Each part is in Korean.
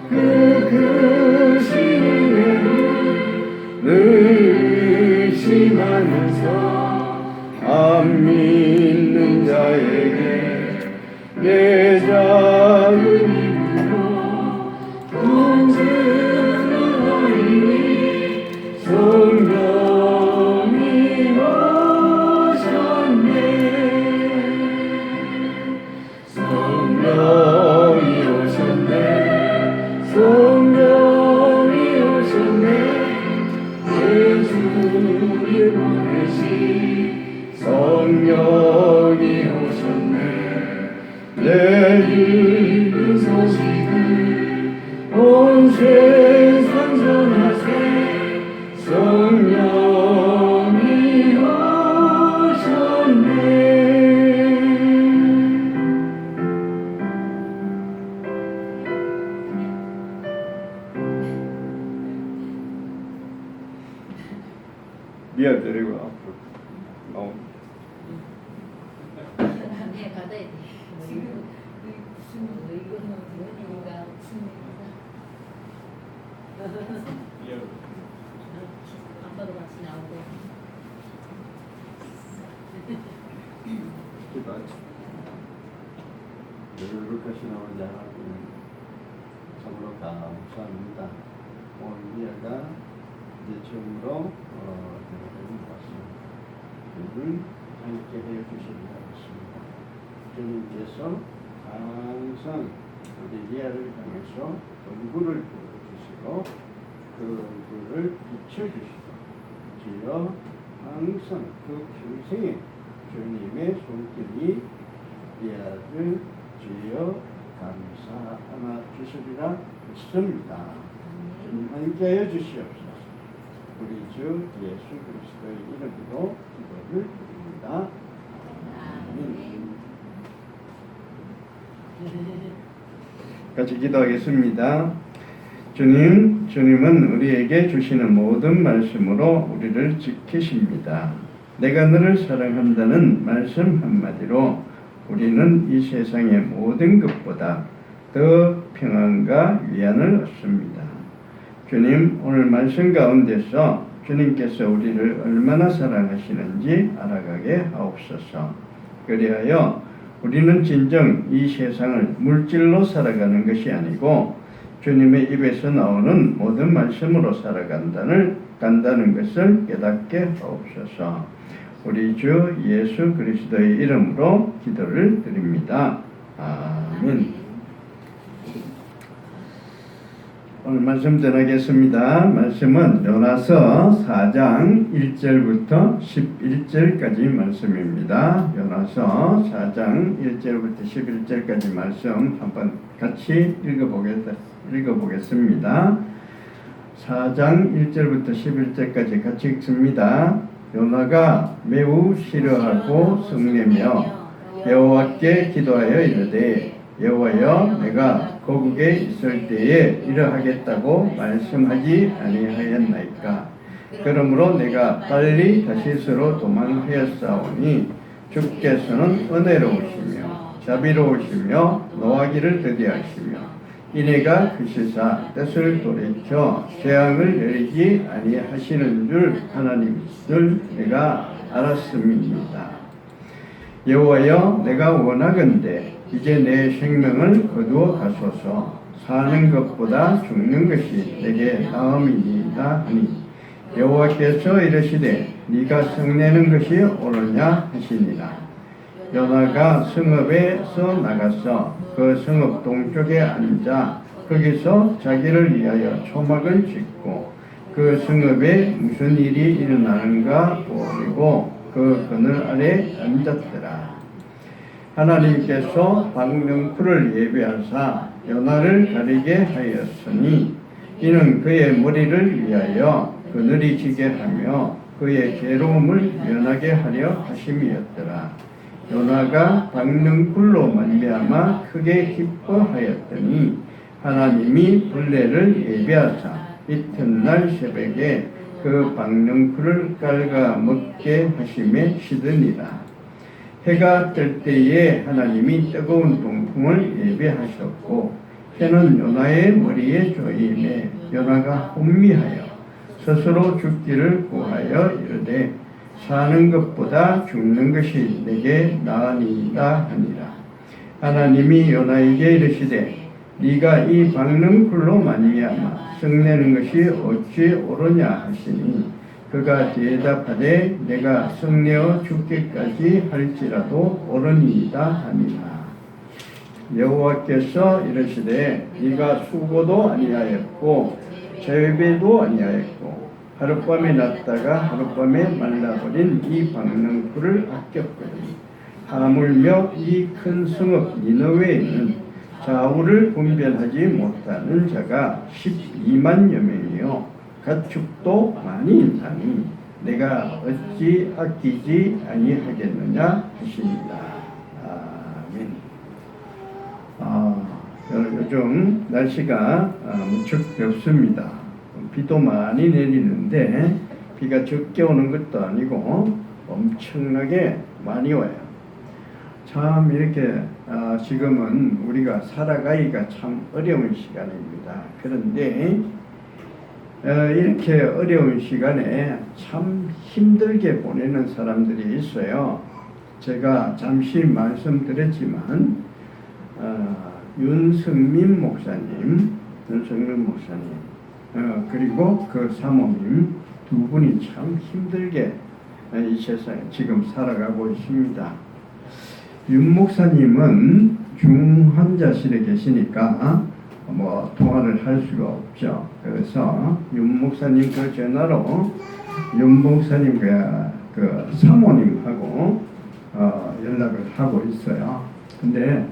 그 크신 은혜를 의심하면서 안 믿는 자에게 내 작은 힘으로 동생하니 성령이 오셨네. 성령이 오셨네. 성령이 오셨네. 예수를 보내신 성령이 오셨네. 내일은 소식을 온 세상 전하세. 성령이 오셨네. 미아 데리고 앞으로 나옵니다. 네, 받아야 돼. 지금 무슨 이거는 원인가 무슨 일이가 아빠도 같이 나오고. 이렇게 나오지 않았고 참으로 감사합니다. 오늘 미아가 이제 처음으로 대화를 왔습니다. 오늘 함께 해주시기 바랍니다. 주님께서 항상 우리 리아를 향해서 얼굴을 보여주시고 그 얼굴을 비춰주시고 주여 항상 그 평생에 주님의 손길이 리아를 주여 감사하나 주시리라 믿습니다. 주님 함께하여 주시옵소서. 우리 주 예수 그리스도의 이름으로 기도를 드립니다. 아멘. 같이 기도하겠습니다. 주님은 우리에게 주시는 모든 말씀으로 우리를 지키십니다. 내가 너를 사랑한다는 말씀 한마디로 우리는 이 세상의 모든 것보다 더 평안과 위안을 얻습니다. 주님, 오늘 말씀 가운데서 주님께서 우리를 얼마나 사랑하시는지 알아가게 하옵소서. 그리하여 우리는 진정 이 세상을 물질로 살아가는 것이 아니고 주님의 입에서 나오는 모든 말씀으로 간다는 것을 깨닫게 하옵소서. 우리 주 예수 그리스도의 이름으로 기도를 드립니다. 아멘. 오늘 말씀 전하겠습니다. 말씀은 요나서 4장 1절부터 11절까지 말씀입니다. 요나서 4장 1절부터 11절까지 말씀 한번 같이 읽어보겠습니다. 4장 1절부터 11절까지 같이 읽습니다. 요나가 매우 싫어하고 성내며 여호와께 기도하여 이르되 여호와여 내가 고국에 있을 때에 이러하겠다고 말씀하지 아니하였나이까. 그러므로 내가 빨리 다시스로 도망하였사오니 주께서는 은혜로우시며 자비로우시며 노하기를 더디하시며 이내가 크시사 뜻을 돌이켜 재앙을 내리지 아니하시는 줄 하나님인 줄 내가 알았음이니이다. 여호와여 내가 원하건대 이제 내 생명을 거두어 가소서. 사는 것보다 죽는 것이 내게 나음이니이다 하니 여호와께서 이르시되 네가 성내는 것이 옳으냐 하시니라. 요나가 성읍에서 나가서 그 성읍 동쪽에 앉아 거기서 자기를 위하여 초막을 짓고 그 성읍에 무슨 일이 일어나는가 보리고 그 그늘 아래 앉았더라. 하나님께서 박명쿨을 예비하사 요나를 가리게 하였으니 이는 그의 머리를 위하여 그늘이 지게 하며 그의 괴로움을 면하게 하려 하심이었더라. 요나가 박명쿨로 말미암아 크게 기뻐하였더니 하나님이 벌레를 예비하사 이튿날 새벽에 그 박명쿨을 깔아 먹게 하심에 시드니라. 해가 뜰 때에 하나님이 뜨거운 동풍을 예비하셨고 해는 요나의 머리에 조임해 요나가 혼미하여 스스로 죽기를 구하여 이르되 사는 것보다 죽는 것이 내게 나으니이다 하니라. 하나님이 요나에게 이르시되 네가 이 박는 굴로 말미암아 썩내는 것이 어찌 옳으냐 하시니 그가 대답하되 내가 썩내어 죽기까지 할지라도 옳으니이다 하니라. 여호와께서 이르시되 네가 수고도 아니하였고 재배도 아니하였고 하룻밤에 났다가 하룻밤에 말라버린 이 박는 굴을 아꼈거니 하물며 이 큰 성읍 니느웨에는 좌우를 분별하지 못하는 자가 12만여 명이요 가축도 많이 있나니 내가 어찌 아끼지 아니하겠느냐 하십니다. 아멘. 요즘 날씨가 무척 덥습니다. 비도 많이 내리는데 비가 적게 오는 것도 아니고 엄청나게 많이 와요. 참 이렇게 지금은 우리가 살아가기가 참 어려운 시간입니다. 그런데 이렇게 어려운 시간에 참 힘들게 보내는 사람들이 있어요. 제가 잠시 말씀드렸지만 윤성민 목사님 그리고 그 사모님 두 분이 참 힘들게 이 세상에 지금 살아가고 있습니다. 윤 목사님은 중환자실에 계시니까 뭐 통화를 할 수가 없죠. 그래서 윤 목사님 그 전화로 윤 목사님과 그 사모님하고 연락을 하고 있어요. 근데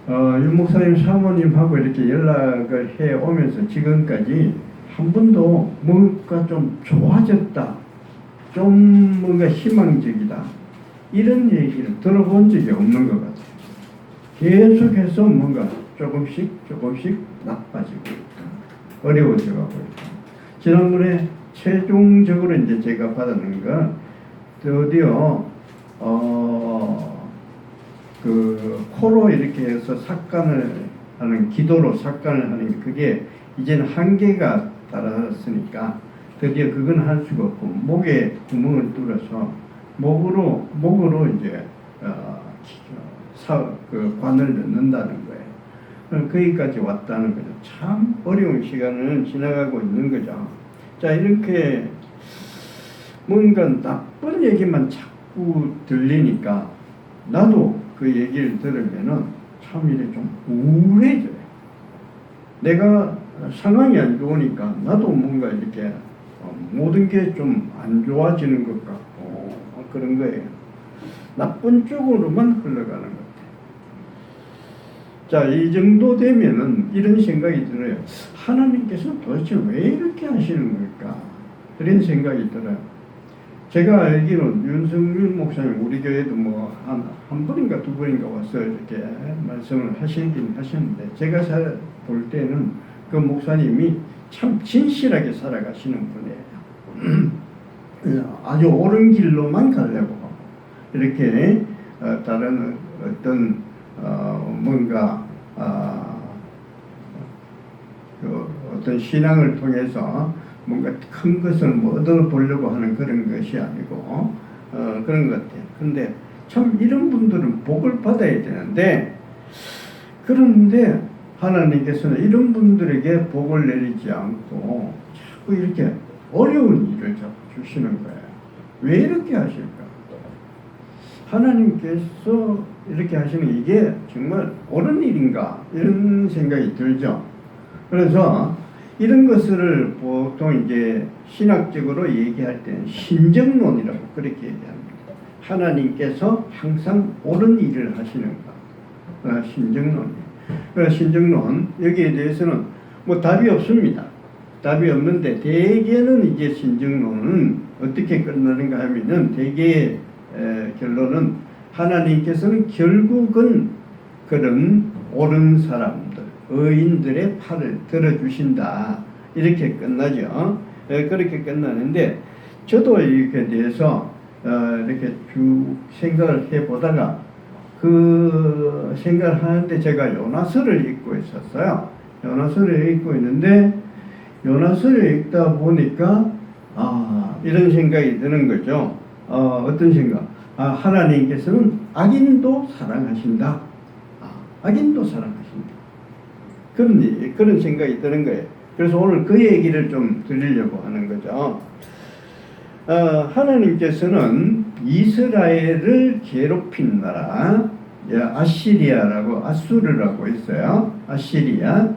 윤 목사님 사모님하고 이렇게 연락을 해 오면서 지금까지 한 번도 뭔가 좀 좋아졌다, 좀 뭔가 희망적이다 이런 얘기를 들어본 적이 없는 것 같아요. 계속해서 뭔가 조금씩 나빠지고 있다, 어려워져 가고 있다. 지난번에 최종적으로 이제 제가 받았는 건 드디어 그 코로 이렇게 해서 삭간을 하는, 기도로 삭간을 하는 그게 이제는 한계가 달았으니까 드디어 그건 할 수가 없고 목에 구멍을 뚫어서 목으로 이제 그 관을 넣는다는 거예요. 거기까지 왔다는 거죠. 참 어려운 시간을 지나가고 있는 거죠. 자, 이렇게 뭔가 나쁜 얘기만 자꾸 들리니까 나도 그 얘기를 들으면은 참 이래 좀 우울해져요. 내가 상황이 안 좋으니까 나도 뭔가 이렇게 모든 게 좀 안 좋아지는 것 같고 그런 거예요. 나쁜 쪽으로만 흘러가는 것 같아요. 자, 이 정도 되면은 이런 생각이 들어요. 하나님께서 도대체 왜 이렇게 하시는 걸까? 그런 생각이 들어요. 제가 알기로는 윤성민 목사님 우리 교회도 뭐 한 번인가 두 번인가 와서 이렇게 말씀을 하시긴 하셨는데 제가 볼 때는 그 목사님이 참 진실하게 살아가시는 분이에요. 아주 옳은 길로만 가려고 하고 이렇게 다른 어떤 뭔가 어떤 신앙을 통해서 뭔가 큰 것을 뭐 얻어보려고 하는 그런 것이 아니고 그런 것 같아요. 그런데 참 이런 분들은 복을 받아야 되는데 그런데 하나님께서는 이런 분들에게 복을 내리지 않고 자꾸 이렇게 어려운 일을 자꾸 주시는 거예요. 왜 이렇게 하실까? 하나님께서 이렇게 하시는 이게 정말 옳은 일인가? 이런 생각이 들죠. 그래서 이런 것을 보통 이제 신학적으로 얘기할 때는 신정론이라고 그렇게 얘기합니다. 하나님께서 항상 옳은 일을 하시는가? 신정론. 신정론, 여기에 대해서는 뭐 답이 없습니다. 답이 없는데 대개는 이제 신정론은 어떻게 끝나는가 하면은 대개의 결론은 하나님께서는 결국은 그런 옳은 사람들, 의인들의 팔을 들어주신다. 이렇게 끝나죠. 그렇게 끝나는데 저도 이렇게 대해서 이렇게 쭉 생각을 해보다가 그 생각을 하는데 제가 요나서를 읽고 있었어요. 요나서를 읽고 있는데 요나서를 읽다 보니까 이런 생각이 드는 거죠. 어떤 생각? 하나님께서는 악인도 사랑하신다. 악인도 사랑하신다. 그런 생각이 드는 거예요. 그래서 오늘 그 얘기를 좀 드리려고 하는 거죠. 하나님께서는 이스라엘을 괴롭힌 나라, 아시리아라고, 아수르라고 있어요. 아시리아.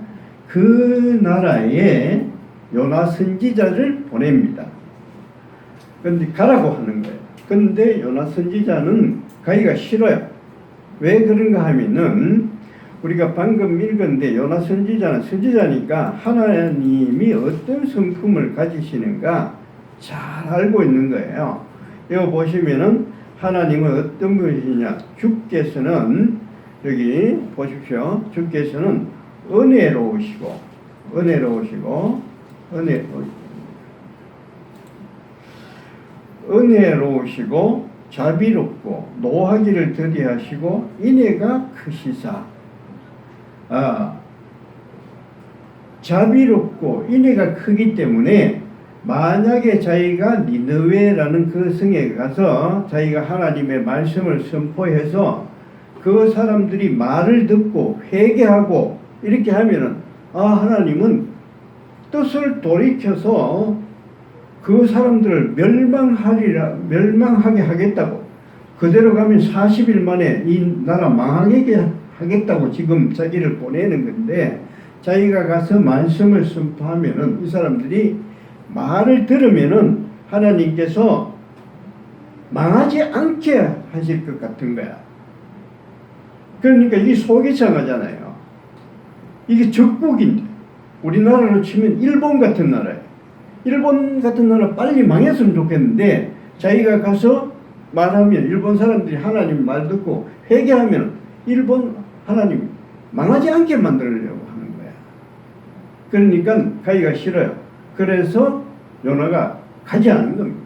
그 나라에 요나 선지자를 보냅니다. 근데 가라고 하는 거예요. 근데 요나 선지자는 가기가 싫어요. 왜 그런가 하면은 우리가 방금 읽은데 요나 선지자는 선지자니까 하나님이 어떤 성품을 가지시는가 잘 알고 있는 거예요. 이거 보시면은 하나님은 어떤 분이시냐? 주께서는 여기 보십시오. 주께서는 은혜로우시고 자비롭고 노하기를 더디하시고 인애가 크시사. 자비롭고 인애가 크기 때문에 만약에 자기가 니느웨라는 그 성에 가서 자기가 하나님의 말씀을 선포해서 그 사람들이 말을 듣고 회개하고 이렇게 하면은 하나님은 뜻을 돌이켜서 그 사람들을 멸망하게 하겠다고, 그대로 가면 40일 만에 이 나라 망하게 하겠다고 지금 자기를 보내는 건데, 자기가 가서 말씀을 선포하면은 이 사람들이 말을 들으면은 하나님께서 망하지 않게 하실 것 같은 거야. 그러니까 이게 속이 상하잖아요. 이게 적국인데, 우리나라로 치면 일본 같은 나라예요. 일본 같은 나라 빨리 망했으면 좋겠는데, 자기가 가서 말하면 일본 사람들이 하나님 말 듣고 회개하면 일본 하나님 망하지 않게 만들려고 하는 거야. 그러니까 가기가 싫어요. 그래서 요나가 가지 않은 겁니다.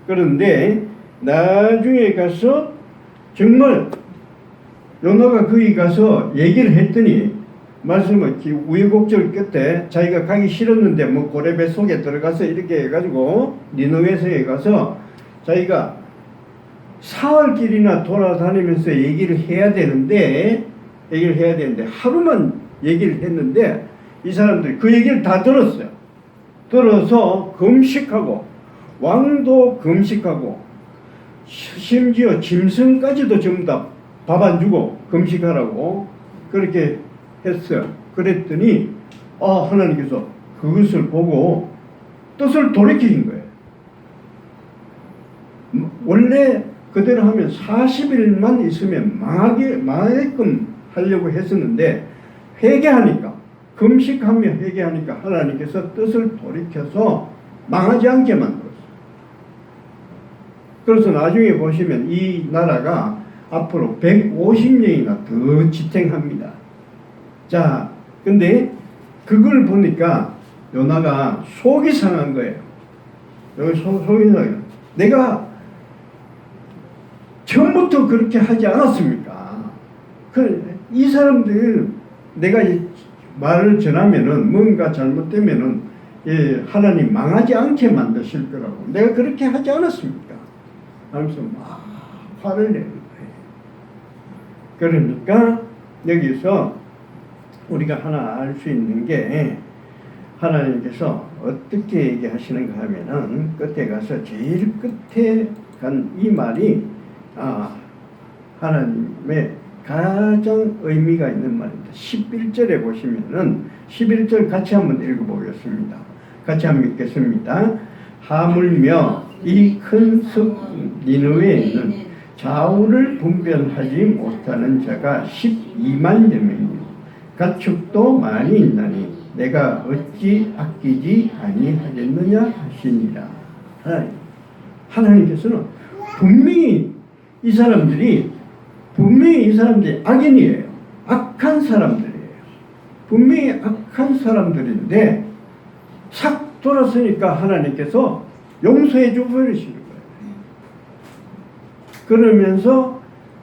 그런데 나중에 가서 정말 요나가 거기 가서 얘기를 했더니, 말씀을 우여곡절 끝에 자기가 가기 싫었는데 뭐 고레배 속에 들어가서 이렇게 해가지고 니느웨성에 가서 자기가 사흘길이나 돌아다니면서 얘기를 해야 되는데 하루만 얘기를 했는데 이 사람들이 그 얘기를 다 들었어요. 들어서 금식하고, 왕도 금식하고, 심지어 짐승까지도 전부 다 밥 안 주고 금식하라고 그렇게 했어요. 그랬더니 하나님께서 그것을 보고 뜻을 돌이키신 거예요. 원래 그대로 하면 40일만 있으면 망하게끔 하려고 했었는데, 회개하니까, 금식하며 회개하니까 하나님께서 뜻을 돌이켜서 망하지 않게 만들었어요. 그래서 나중에 보시면 이 나라가 앞으로 150년이나 더 지탱합니다. 자, 근데 그걸 보니까 요나가 속이 상한 거예요. 여기 속이 상해요. 내가 처음부터 그렇게 하지 않았습니까? 이 사람들 내가 말을 전하면은 뭔가 잘못되면은 하나님 망하지 않게 만드실 거라고 내가 그렇게 하지 않았습니까? 하면서 막 화를 내는 거예요. 그러니까 여기서 우리가 하나 알 수 있는 게, 하나님께서 어떻게 얘기하시는가 하면은 끝에 가서 제일 끝에 간 이 말이 하나님의 가장 의미가 있는 말입니다. 11절에 보시면은 11절 같이 한번 읽어보겠습니다. 같이 한번 읽겠습니다. 하물며 이 큰 숲 니느웨에는 좌우를 분별하지 못하는 자가 12만 여명이요 가축도 많이 있나니 내가 어찌 아끼지 아니하겠느냐 하시니라. 하나님께서는 분명히 이 사람들이 악인이에요. 악한 사람들이에요. 분명히 악한 사람들인데 싹 돌아서니까 하나님께서 용서해 줘 버리시는 거예요. 그러면서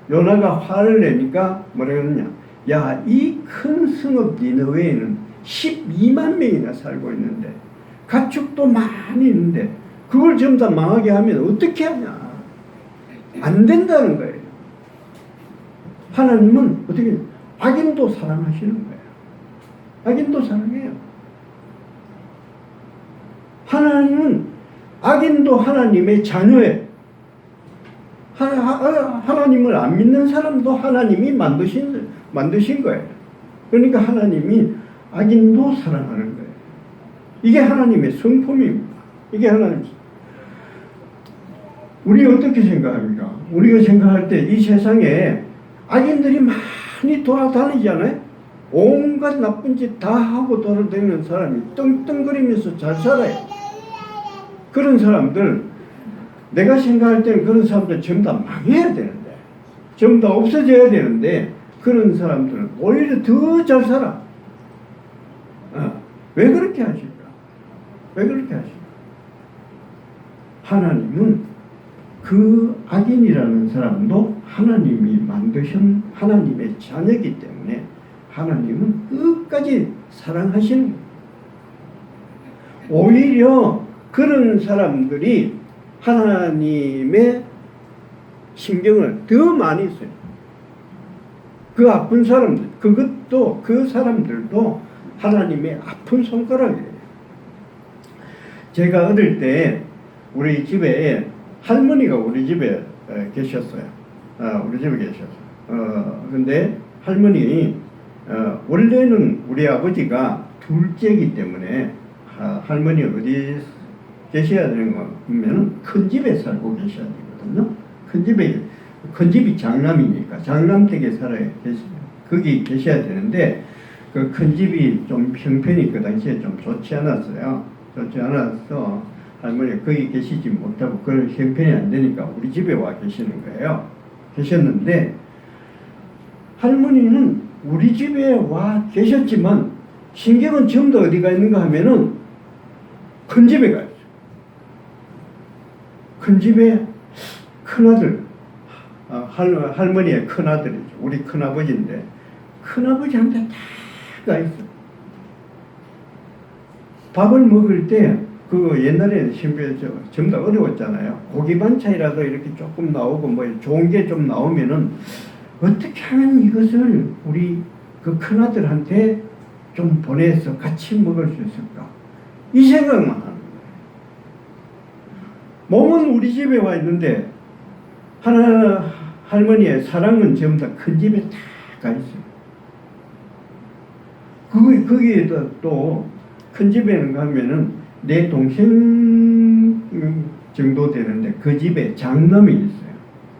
요나가 화를 내니까 뭐라 그러냐. 야, 이 큰 성읍 니느웨에는 12만 명이나 살고 있는데 가축도 많이 있는데 그걸 전부 다 망하게 하면 어떻게 하냐. 안 된다는 거예요. 하나님은 어떻게 악인도 사랑하시는 거예요. 악인도 사랑해요. 하나님은 악인도 하나님의 자녀예요. 하나님을 안 믿는 사람도 하나님이 만드신 거예요. 그러니까 하나님이 악인도 사랑하는 거예요. 이게 하나님의 성품입니다. 이게 하나님. 우리 어떻게 생각합니까? 우리가 생각할 때 이 세상에 악인들이 많이 돌아다니잖아요. 온갖 나쁜 짓 다 하고 돌아다니는 사람이 떵떵거리면서 잘 살아요. 그런 사람들, 내가 생각할 때는 그런 사람들 전부 다 망해야 되는데, 전부 다 없어져야 되는데, 그런 사람들은 오히려 더 잘 살아. 왜 그렇게 하실까? 왜 그렇게 하실까? 하나님은 그 악인이라는 사람도 하나님이 만드신 하나님의 자녀이기 때문에 하나님은 끝까지 사랑하시는 거예요. 오히려 그런 사람들이 하나님의 신경을 더 많이 써요. 그 아픈 사람들, 그 사람들도 하나님의 아픈 손가락이에요. 제가 어릴 때 우리 집에 할머니가 우리 집에 계셨어요. 우리 집에 계셨어요. 근데 할머니, 원래는 우리 아버지가 둘째이기 때문에 할머니 어디 계셔야 되는 거면 큰 집에 살고 계셔야 되거든요. 큰 집이 장남이니까 장남댁에 거기 계셔야 되는데 그 큰 집이 좀 형편이 그 당시에 좀 좋지 않았어요. 좋지 않아서 할머니가 거기 계시지 못하고 그 형편이 안 되니까 우리 집에 와 계시는 거예요. 계셨는데 할머니는 우리 집에 와 계셨지만 신경은 전부 다 어디가 있는가 하면은 큰 집에 가 있어요. 큰 집에 큰아들, 할머니의 큰아들이죠. 우리 큰아버지인데 큰아버지한테 다 가 있어요. 밥을 먹을 때 그 옛날에는 전부 다 어려웠잖아요. 고기 반찬이라도 이렇게 조금 나오고 뭐 좋은 게 좀 나오면은 어떻게 하면 이것을 우리 그 큰아들한테 좀 보내서 같이 먹을 수 있을까? 이 생각만 하는 거예요. 몸은 우리 집에 와 있는데 할머니의 사랑은 전부 다 큰 집에 다 가 있어요. 거기에도 또 큰 집에는 가면은 내 동생 정도 되는데 그 집에 장남이 있어요.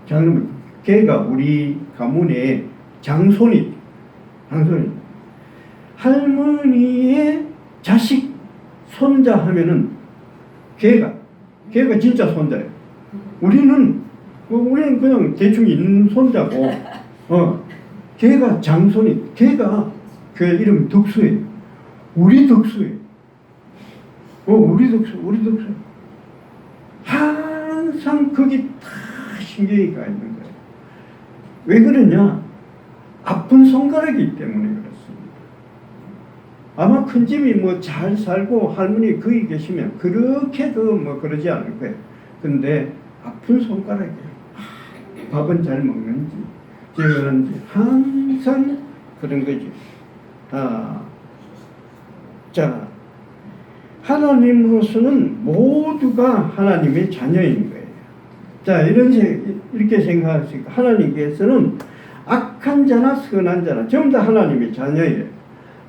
장남이 걔가 우리 가문의 장손이. 할머니의 자식 손자 하면은 걔가 진짜 손자예요. 우리는 그냥 대충 있는 손자고, 걔가 장손이, 걔가 그 이름 덕수예요. 우리 덕수예요. 우리 덕수. 항상 거기 다 신경이 가 있는 거예요. 왜 그러냐? 아픈 손가락이기 때문에 그렇습니다. 아마 큰 집이 뭐 잘 살고 할머니 거기 계시면 그렇게 그러지 않을 거예요. 근데 아픈 손가락이에요. 밥은 잘 먹는지, 그런지 항상 그런 거지. 자, 하나님으로서는 모두가 하나님의 자녀인 거예요. 자, 이렇게 생각하시니까 하나님께서는 악한 자나 선한 자나 전부 다 하나님의 자녀예요.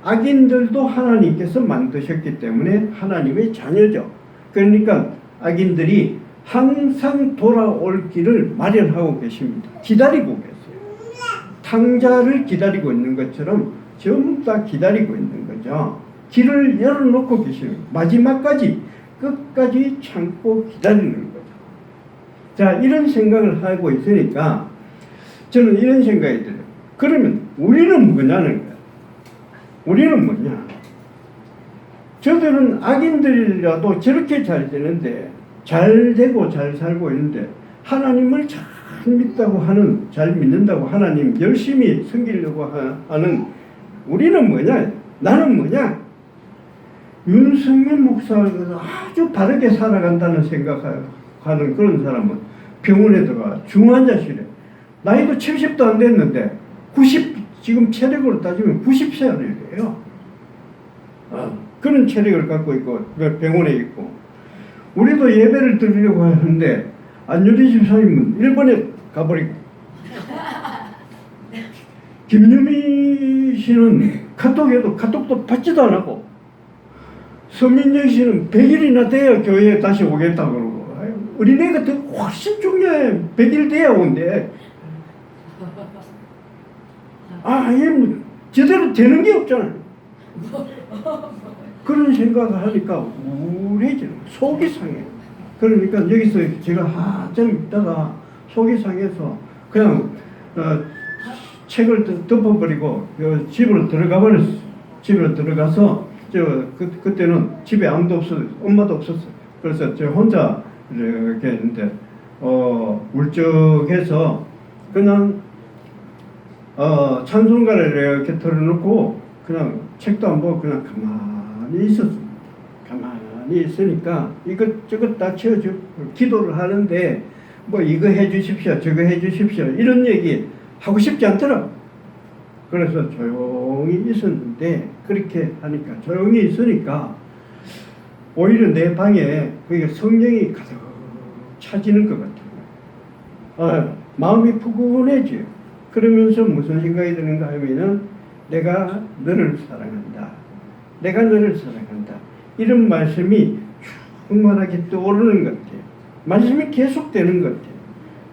악인들도 하나님께서 만드셨기 때문에 하나님의 자녀죠. 그러니까 악인들이 항상 돌아올 길을 마련하고 계십니다. 기다리고 계세요. 탕자를 기다리고 있는 것처럼 전부 다 기다리고 있는 거죠. 길을 열어놓고 계시는 거예요. 마지막까지 끝까지 참고 기다리는 거죠. 자, 이런 생각을 하고 있으니까 저는 이런 생각이 들어요. 그러면 우리는 뭐냐는 거예요. 우리는 뭐냐? 저들은 악인들이라도 저렇게 잘 되는데 잘 되고 잘 살고 있는데 하나님을 잘 믿다고 하는, 잘 믿는다고 하나님 열심히 섬기려고 하는 우리는 뭐냐? 나는 뭐냐? 윤석열 목사가 아주 바르게 살아간다는 생각하는 그런 사람은 병원에 들어가 중환자실에 나이도 70도 안 됐는데 90, 지금 체력으로 따지면 90세래요. 그런 체력을 갖고 있고 병원에 있고, 우리도 예배를 드리려고 하는데 안유리 집사님은 일본에 가버리고, 김유미 씨는 카톡에도 카톡도 받지도 안 하고, 서민정 씨는 100일이나 돼야 교회에 다시 오겠다고 그러고, 어린애 같은 훨씬 중요해. 100일 돼야 온대. 얘 뭐 제대로 되는 게 없잖아요. 그런 생각을 하니까 우울해지는, 속이 상해. 그러니까 여기서 제가 한참 있다가 속이 상해서 그냥 책을 덮어버리고 집으로 들어가 버렸어. 집으로 들어가서 그때는 집에 아무도 없어, 엄마도 없었어. 그래서 저 혼자 이렇게 했는데 울적해서 그냥 찬송가를 이렇게 틀어놓고 그냥 책도 안 보고 그냥 가만히 있었어. 가만히 있으니까 이것저것 다 채워주고 기도를 하는데 뭐 이거 해주십시오, 저거 해주십시오 이런 얘기 하고 싶지 않더라. 그래서 조용히 있었는데, 그렇게 하니까 조용히 있으니까 오히려 내 방에 그게 성령이 가득 차지는 것 같아요. 마음이 푸근해져요. 그러면서 무슨 생각이 드는가 하면은 내가 너를 사랑한다. 내가 너를 사랑한다. 이런 말씀이 충만하게 떠오르는 것 같아요. 말씀이 계속되는 것 같아요.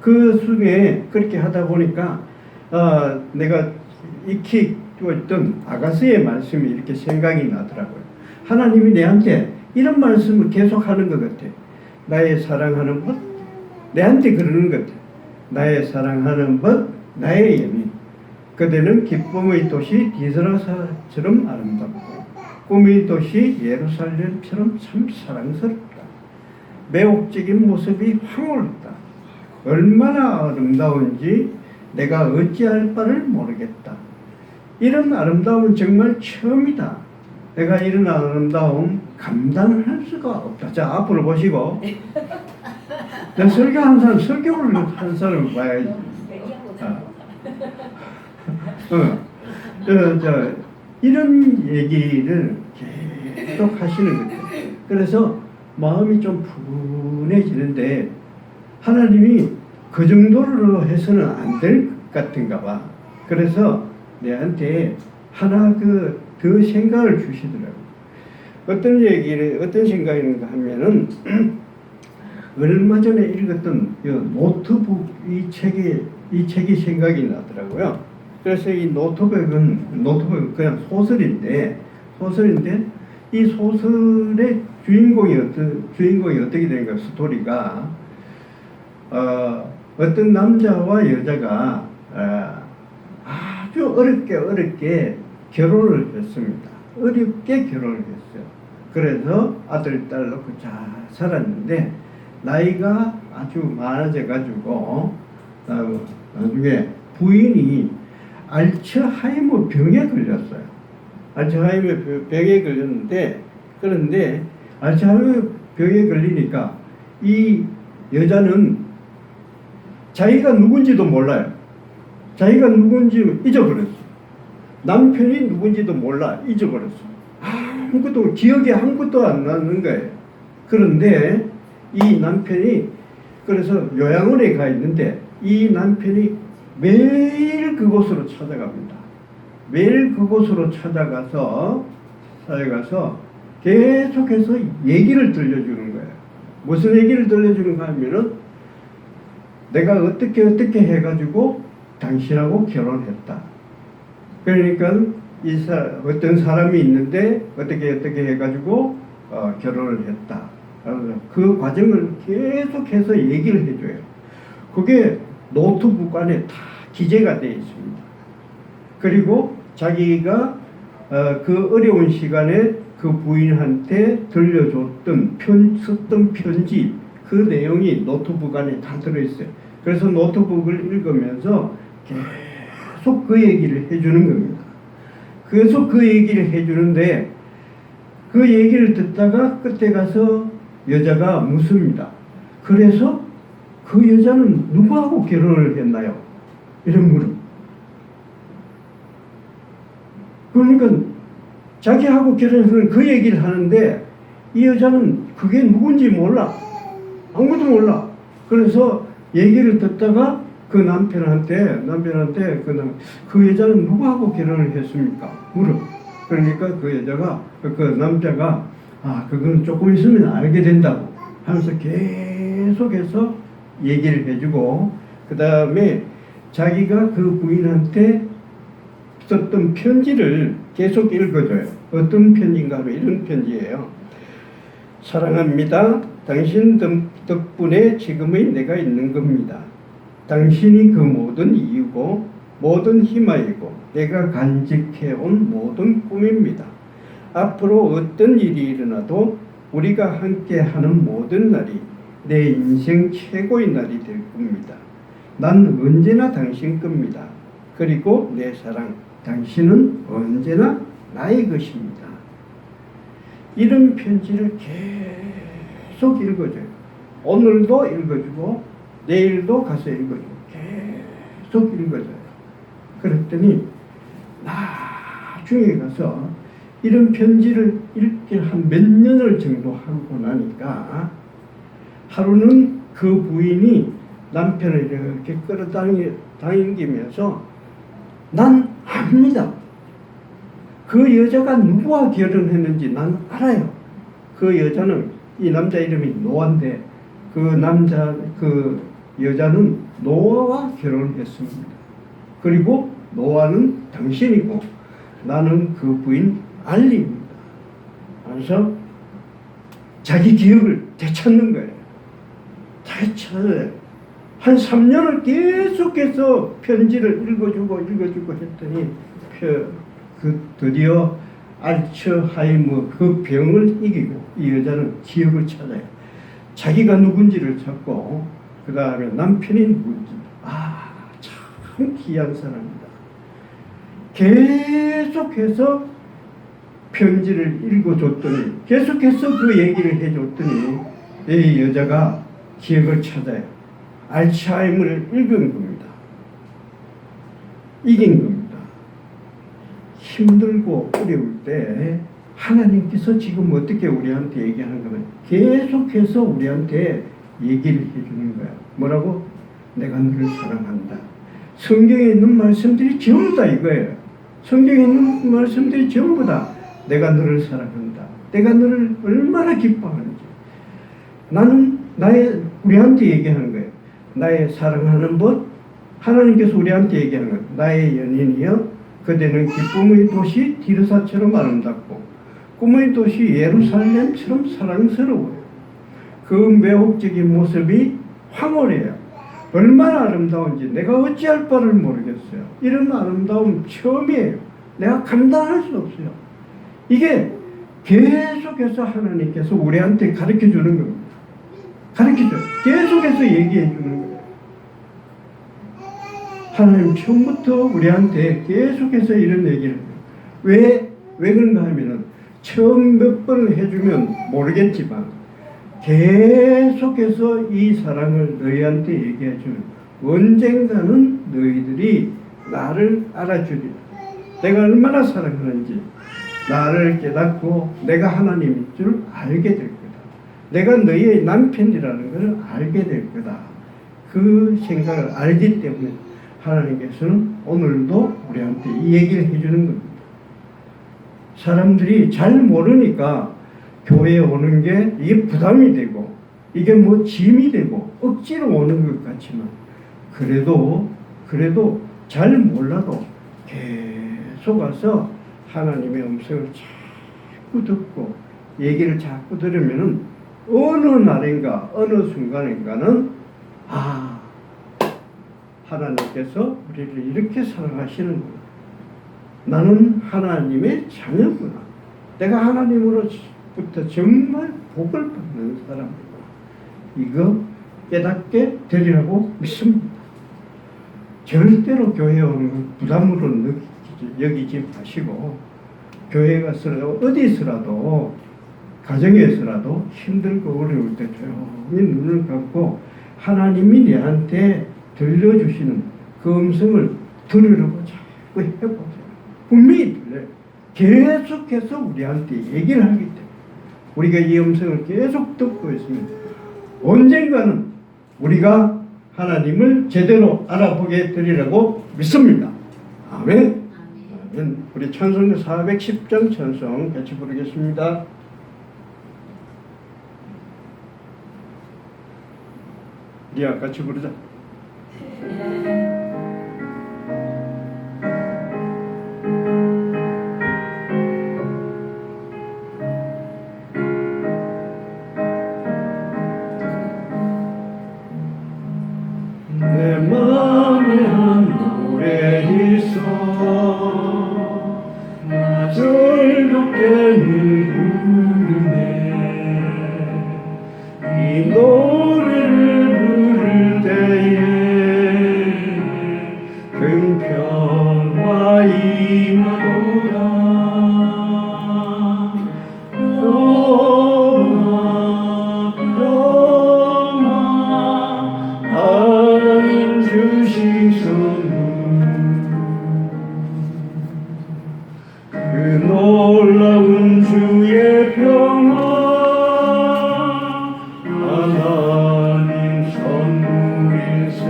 그 속에 그렇게 하다 보니까 내가 익히 있던 아가스의 말씀이 이렇게 생각이 나더라고요. 하나님이 내한테 이런 말씀을 계속하는 것 같아요. 나의 사랑하는 것, 내한테 그러는 것 같아요. 나의 사랑하는 것, 나의 영이 그대는 기쁨의 도시 디스라사처럼 아름답고 꿈의 도시 예루살렘처럼 참 사랑스럽다. 매혹적인 모습이 황홀하다. 얼마나 아름다운지 내가 어찌할 바를 모르겠다. 이런 아름다움은 정말 처음이다. 내가 이런 아름다움 감당할 수가 없다. 자, 앞으로 보시고. 내가 설교한 사람, 설교를 한 사람을 봐야지. 이런 얘기를 계속 하시는 거예요. 그래서 마음이 좀 푸근해지는데 하나님이 그 정도로 해서는 안 될 것 같은가 봐. 그래서 내한테 하나 더 생각을 주시더라고요. 어떤 생각인가 하면은 얼마 전에 읽었던 노트북 이 책이 생각이 나더라고요. 그래서 이 노트북은 그냥 소설인데 이 소설의 주인공이 어떻게 되는가, 스토리가 어떤 남자와 여자가 아주 어렵게 결혼을 했습니다. 어렵게 결혼을 했어요. 그래서 아들, 딸 놓고 잘 살았는데 나이가 아주 많아져 가지고 나중에 부인이 알츠하이머 병에 걸렸어요. 알츠하이머 병에 걸렸는데, 그런데 알츠하이머 병에 걸리니까 이 여자는 자기가 누군지도 몰라요. 자기가 누군지 잊어버렸어. 남편이 누군지도 몰라, 잊어버렸어. 아무것도 기억이 아무것도 안 나는 거예요. 그런데 이 남편이 그래서 요양원에 가 있는데 이 남편이 매일 그곳으로 찾아갑니다. 매일 그곳으로 찾아가서 계속해서 얘기를 들려주는 거예요. 무슨 얘기를 들려주는가 하면은 내가 어떻게 해가지고 당신하고 결혼했다. 그러니까 어떤 사람이 있는데 어떻게 해가지고 결혼을 했다. 그 과정을 계속해서 얘기를 해줘요. 그게 노트북 안에 다 기재가 되어 있습니다. 그리고 자기가 그 어려운 시간에 그 부인한테 들려줬던 썼던 편지, 그 내용이 노트북 안에 다 들어있어요. 그래서 노트북을 읽으면서 계속 그 얘기를 해주는 겁니다. 계속 그 얘기를 해주는데 그 얘기를 듣다가 끝에 가서 여자가 묻습니다. 그래서 그 여자는 누구하고 결혼을 했나요? 이런 물어. 그러니까 자기하고 결혼해서는 그 얘기를 하는데 이 여자는 그게 누군지 몰라. 아무도 몰라. 그래서 얘기를 듣다가 그 남편한테 그 여자는 누구하고 결혼을 했습니까? 물어. 그러니까 그 여자가 그 남자가 그건 조금 있으면 알게 된다고 하면서 계속해서 얘기를 해주고 그 다음에 자기가 그 부인한테 썼던 편지를 계속 읽어줘요. 어떤 편지인가 하면 이런 편지예요. 사랑합니다. 당신 덕분에 지금의 내가 있는 겁니다. 당신이 그 모든 이유고 모든 희망이고 내가 간직해온 모든 꿈입니다. 앞으로 어떤 일이 일어나도 우리가 함께하는 모든 날이 내 인생 최고의 날이 될 겁니다. 난 언제나 당신 겁니다. 그리고 내 사랑, 당신은 언제나 나의 것입니다. 이런 편지를 계속 읽어줘요. 오늘도 읽어주고 내일도 가서 읽어주고 계속 읽어줘요. 그랬더니 나중에 가서 이런 편지를 읽기 한 몇 년을 정도 하고 나니까 하루는 그 부인이 남편을 이렇게 끌어당기면서 난 압니다. 그 여자가 누구와 결혼했는지 난 알아요. 그 여자는 이 남자 이름이 노아인데 그 여자는 노아와 결혼했습니다. 그리고 노아는 당신이고 나는 그 부인 알리입니다. 그래서 자기 기억을 되찾는 거예요. 되찾아요. 한 3년을 계속해서 편지를 읽어주고 했더니 드디어 알츠하이머 그 병을 이기고 이 여자는 기억을 찾아요. 자기가 누군지를 찾고 그 다음에 남편이 누군지 참 귀한 사람이다. 계속해서 편지를 읽어줬더니 계속해서 그 얘기를 해줬더니 이 여자가 기억을 찾아요. 알츠하이머를 읽은 겁니다. 이긴 겁니다. 힘들고 어려울 때 하나님께서 지금 어떻게 우리한테 얘기하는 거면 계속해서 우리한테 얘기를 해주는 거야. 뭐라고? 내가 너를 사랑한다. 성경에 있는 말씀들이 전부 다 이거예요. 성경에 있는 말씀들이 전부 다 내가 너를 사랑한다. 내가 너를 얼마나 기뻐하는지. 나는 우리한테 얘기하는 거예요. 나의 사랑하는 것, 하나님께서 우리한테 얘기하는 것. 나의 연인이여, 그대는 기쁨의 도시 디르사처럼 아름답고 꿈의 도시 예루살렘처럼 사랑스러워요. 그 매혹적인 모습이 황홀해요. 얼마나 아름다운지 내가 어찌할 바를 모르겠어요. 이런 아름다움 처음이에요. 내가 감당할 수 없어요. 이게 계속해서 하나님께서 우리한테 가르쳐 주는 겁니다. 가르쳐줘요. 계속해서 얘기해 주는 거예요. 하나님 처음부터 우리한테 계속해서 이런 얘기를 해요. 왜 그런가 하면은 처음 몇 번을 해주면 모르겠지만 계속해서 이 사랑을 너희한테 얘기해 주면 언젠가는 너희들이 나를 알아주리라. 내가 얼마나 사랑하는지 나를 깨닫고 내가 하나님인 줄 알게 될 거다. 내가 너희의 남편이라는 것을 알게 될 거다. 그 생각을 알기 때문에 하나님께서는 오늘도 우리한테 이 얘기를 해주는 겁니다. 사람들이 잘 모르니까 교회에 오는 게 이게 부담이 되고 이게 뭐 짐이 되고 억지로 오는 것 같지만 그래도 잘 몰라도 계속 와서 하나님의 음성을 자꾸 듣고 얘기를 자꾸 들으면은 어느 날인가 어느 순간인가는 하나님께서 우리를 이렇게 사랑하시는구나. 나는 하나님의 자녀구나. 내가 하나님으로부터 정말 복을 받는 사람이구나. 이거 깨닫게 되리라고 믿습니다. 절대로 교회 오는 걸 부담으로 여기지 마시고, 교회 가서라도 어디서라도 가정에서라도 힘들고 어려울 때 조용히 눈을 감고 하나님이 내한테 들려주시는 그 음성을 들으려고 자꾸 해보세요. 분명히 들려요. 계속해서 우리한테 얘기를 하기 때문에 우리가 이 음성을 계속 듣고 있으면 언젠가는 우리가 하나님을 제대로 알아보게 되리라고 믿습니다. 아멘. 아멘. 우리 찬송가 410장 찬송 같이 부르겠습니다. 리아 같이 부르자. 내 마음에 한 노래 있어 나 즐겁게는 부르네 이 노래를 부를 때에 큰 평화 임하도다 하나님 주신 선물 그 놀라운 주의 평화 하나님 선물일세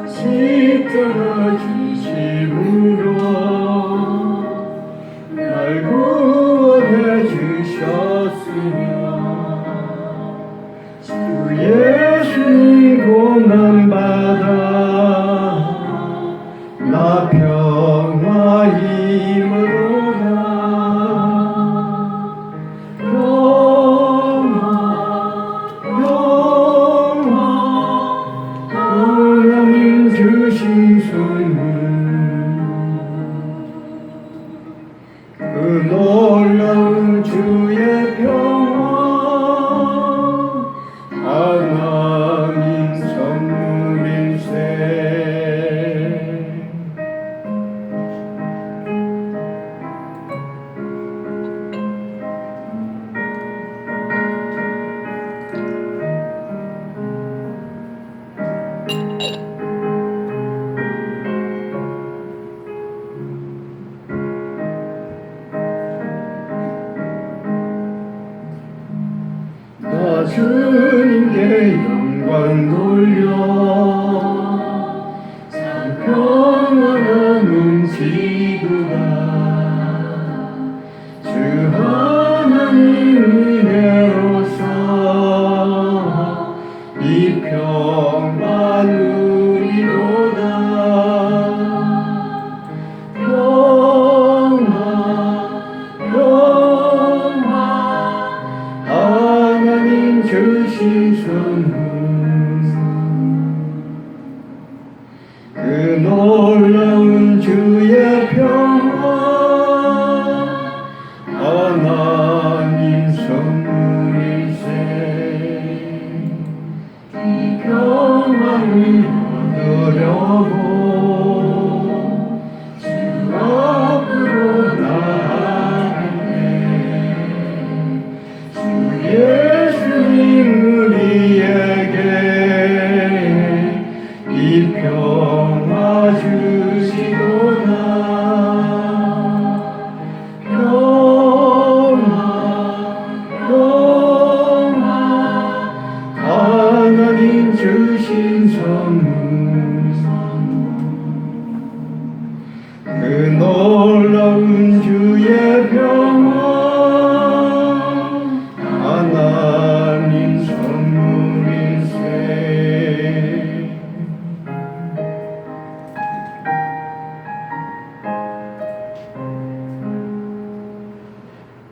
십자가 지심으로 날 구원해 주셨으며 주 예수님 고난받아 나 평화 임으로다 평화 하나님 주신 선물 그 놀라운 주의 평화 하나님 선물일세 나 주님께 영광 돌려 참 평안한 지구가 주 하나님 은혜로서 이 평화 누리도다 하나님 주신 선물 그 놀라운 주의 평화 하나님 선물일세 이 평화를 얻으려고 주 앞으로 나아가네 예수님 우리에게 이 평화 주시도다 평화 하나님 주신 선물 그 놀라운 주의 평화 하나님 선물일세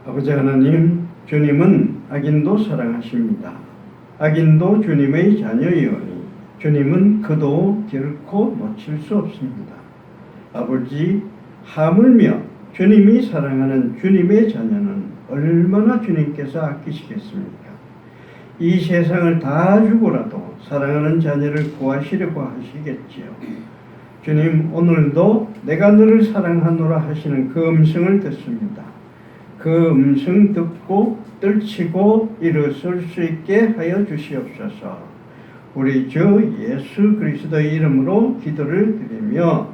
아버지 하나님, 주님은 악인도 사랑하십니다. 악인도 주님의 자녀이오니 주님은 그도 결코 놓칠 수 없습니다. 아버지, 하물며 주님이 사랑하는 주님의 자녀는 얼마나 주님께서 아끼시겠습니까? 이 세상을 다 주고라도 사랑하는 자녀를 구하시려고 하시겠지요. 주님, 오늘도 내가 너를 사랑하노라 하시는 그 음성을 듣습니다. 그 음성 듣고 떨치고 일어설 수 있게 하여 주시옵소서. 우리 주 예수 그리스도의 이름으로 기도를 드리며,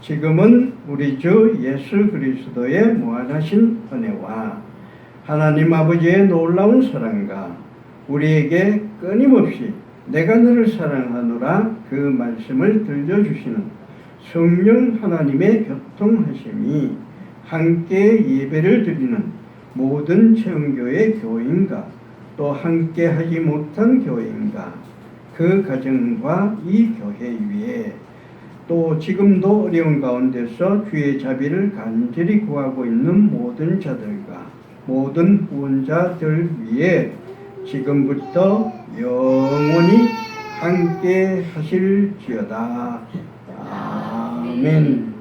지금은 우리 주 예수 그리스도의 무한하신 은혜와 하나님 아버지의 놀라운 사랑과 우리에게 끊임없이 내가 너를 사랑하노라 그 말씀을 들려주시는 성령 하나님의 교통하심이 함께 예배를 드리는 모든 체험교회 교인과 또 함께 하지 못한 교인과 그 가정과 이 교회 위에 또 지금도 어려운 가운데서 주의 자비를 간절히 구하고 있는 모든 자들과 모든 후원자들 위에 지금부터 영원히 함께 하실지어다. 아멘.